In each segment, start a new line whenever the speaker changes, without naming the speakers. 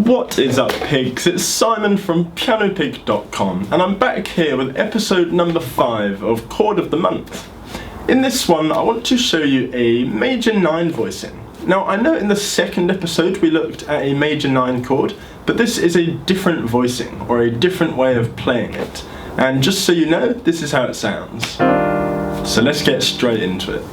What is up, pigs? It's Simon from PianoPig.com, and I'm back here with episode number 5 of Chord of the Month. In this one, I want to show you a major 9 voicing. Now, I know in the second episode we looked at a major 9 chord, but this is a different voicing, or a different way of playing it. And just so you know, this is how it sounds. So let's get straight into it.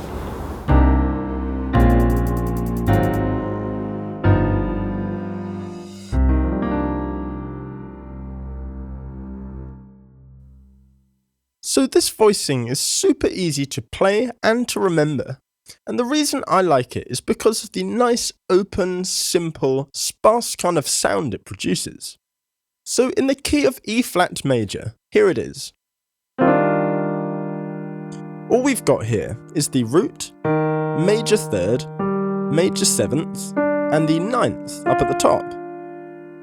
So this voicing is super easy to play and to remember, and the reason I like it is because of the nice, open, simple, sparse kind of sound it produces. So in the key of E flat major, here it is. All we've got here is the root, major 3rd, major 7th, and the 9th up at the top.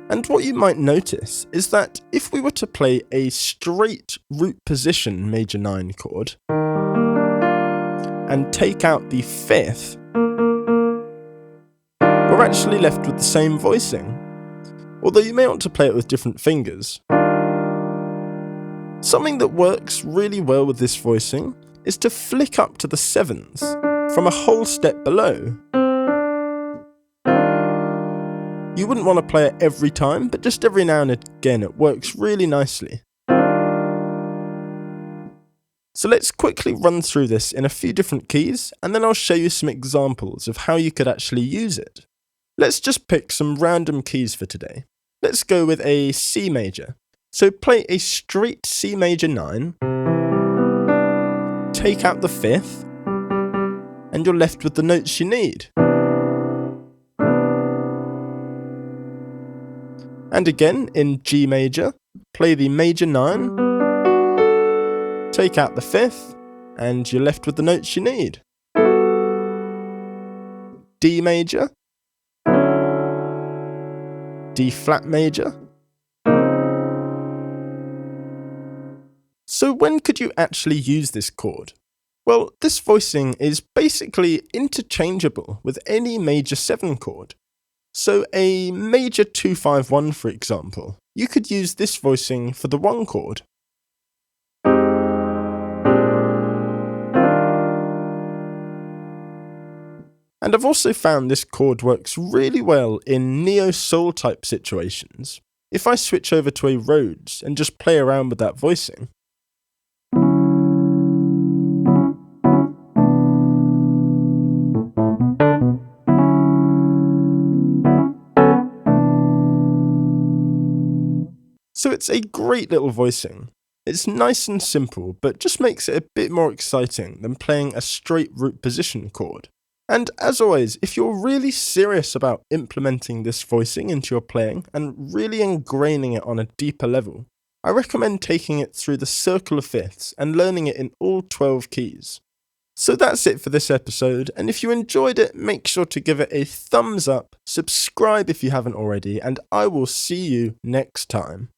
And what you might notice is that if we were to play a straight root position major 9 chord and take out the 5th, we're actually left with the same voicing, although you may want to play it with different fingers. Something that works really well with this voicing is to flick up to the 7th from a whole step below. You wouldn't want to play it every time, but just every now and again it works really nicely. So let's quickly run through this in a few different keys, and then I'll show you some examples of how you could actually use it. Let's just pick some random keys for today. Let's go with a C major. So play a straight C major 9, take out the 5th, and you're left with the notes you need. And again, in G major, play the major 9, take out the 5th, and you're left with the notes you need. D major, D flat major. So when could you actually use this chord? Well, this voicing is basically interchangeable with any major 7 chord. So a major 2-5-1, for example, you could use this voicing for the 1 chord. And I've also found this chord works really well in neo-soul type situations. If I switch over to a Rhodes and just play around with that voicing, so it's a great little voicing. It's nice and simple, but just makes it a bit more exciting than playing a straight root position chord. And as always, if you're really serious about implementing this voicing into your playing and really ingraining it on a deeper level, I recommend taking it through the circle of fifths and learning it in all 12 keys. So that's it for this episode, and if you enjoyed it, make sure to give it a thumbs up, subscribe if you haven't already, and I will see you next time.